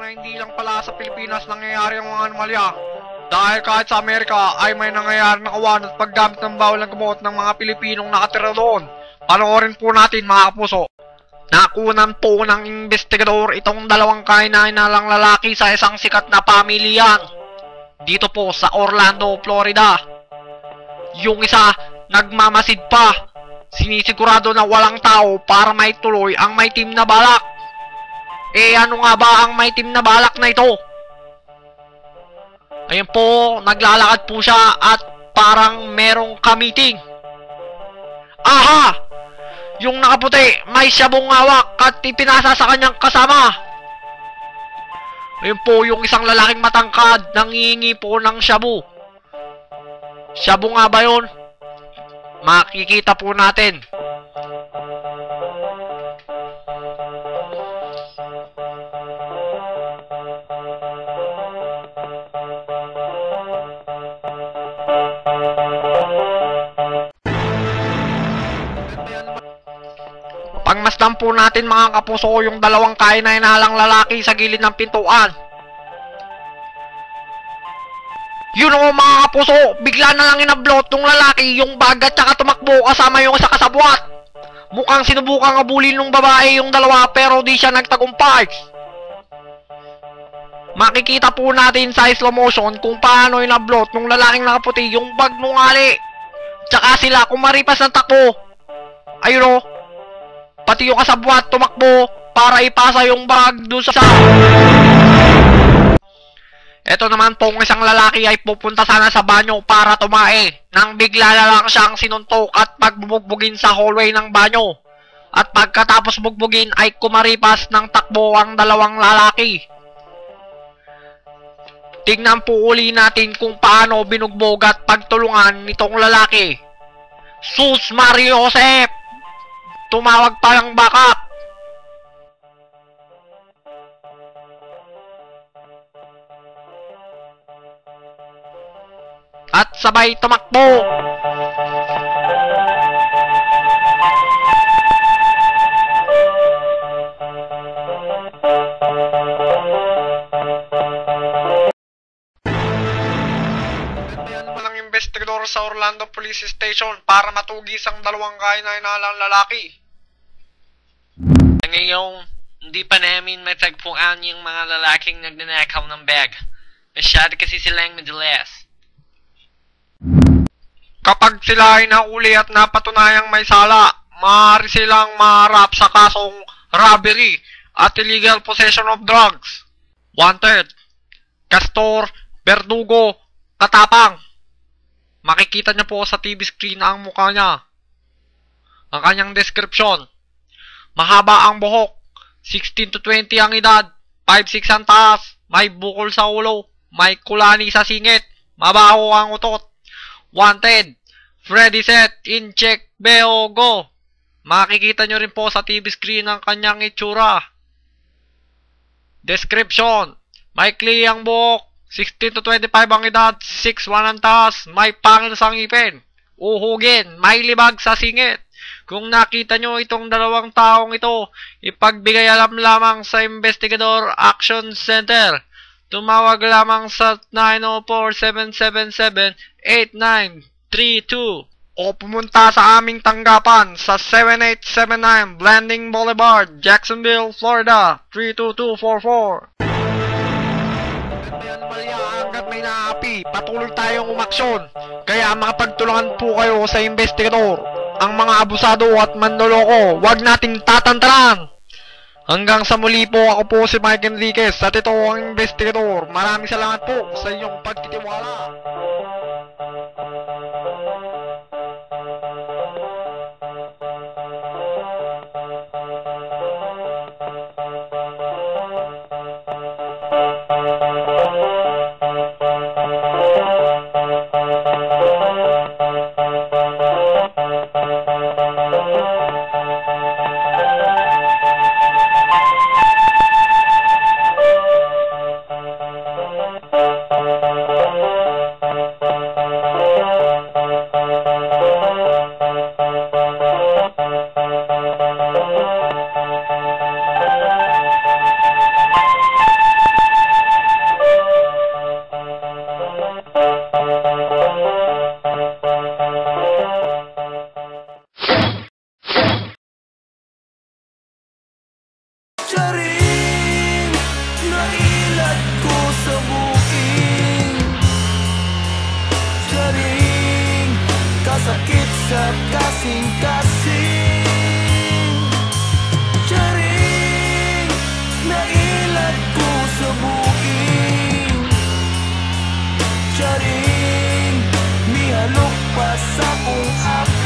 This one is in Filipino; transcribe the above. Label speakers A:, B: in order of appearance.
A: na hindi lang pala sa Pilipinas nangyayari ang mga anomalya. Dahil kahit sa Amerika ay may nangyayari na kawan at paggamit ng bawal ng gamot ng mga Pilipinong nakatira doon. Panoorin po natin mga kapuso. Nakunan po ng investigador itong dalawang kainainalang lalaki sa isang sikat na pamilyan dito po sa Orlando, Florida. Yung isa nagmamasid pa, sinisigurado na walang tao para maituloy ang may team na balak. Ano nga ba ang may team na balak na ito? Ayun po, naglalakad po siya at parang merong ka-meeting. Aha! Yung nakaputi, may siyabong hawak at ipinasa sa kanyang kasama. Ayun po, yung isang lalaking matangkad, nangihingi po ng shabu. Shabu nga ba yun? Makikita po natin. Pagmasdan po natin mga kapuso yung dalawang kainainalang lalaki sa gilid ng pintuan. Yun o mga kapuso, bigla na lang inablot ng lalaki yung bag at saka tumakbo kasama yung isa kasabwat. Mukhang sinubukang abulin ng babae yung dalawa pero di siya nagtagumpay. Makikita po natin sa slow motion kung paano inablot ng lalaking nakaputi yung bag ng ali. Tsaka sila kumaripas ng takbo. Ayun o. Pati yung kasabwat tumakbo para ipasa yung bag doon sa... Ito naman pong isang lalaki ay pupunta sana sa banyo para tumae. Nang bigla na lang siyang sinuntok at pagbubugbugin sa hallway ng banyo. At pagkatapos bugbugin ay kumaripas ng takbo ang dalawang lalaki. Tignan po uli natin kung paano binugbog at pagtulungan nitong lalaki. Sus Mario Josep! Tumawag pa ng backup. At sabay tumakbo. Investigador sa Orlando Police Station para matugis ang dalawang kainainalang lalaki.
B: Ngayon, hindi pa namin matagpuan yung mga lalaking nagnanakaw ng bag. Masyado kasi silang madalas.
A: Kapag sila ay nahuli at napatunayang may sala, maaari silang maharap sa kasong robbery at illegal possession of drugs. Wanted, Castor Verdugo Katapang. Makikita niyo po sa TV screen ang mukha niya. Ang kanyang description. Mahaba ang buhok, 16 to 20 ang edad, 5'6" ang taas, may bukol sa ulo, may kulani sa singit, mabaho ang utot. Wanted, Freddy Set, in check, beo, go. Makikita nyo rin po sa TV screen ang kanyang itsura. Description, maikli ang buhok, 16 to 25 ang edad, 6'1" ang taas, may pangil sa ngipin. Uhugin, may libag sa singit. Kung nakita nyo itong dalawang taong ito, ipagbigay alam lamang sa Investigador Action Center. Tumawag lamang sa 904-777-8932 o pumunta sa aming tanggapan sa 7879 Blanding Boulevard, Jacksonville, Florida 32244. Hanggat may naapi, patuloy tayong umaksyon. Kaya makapagtulungan po kayo sa investigador. Ang mga abusado at manloloko, wag nating tatantaran. Hanggang sa muli po, ako po si Mike Enriquez at ito ang investigador. Maraming salamat po sa inyong pagtitiwala.
C: Charing, nailad ko sa buking. Charing, kasakit sa kasing-kasing. Charing, nailad ko sa buking. Charing, mihalok pa sa kung ako.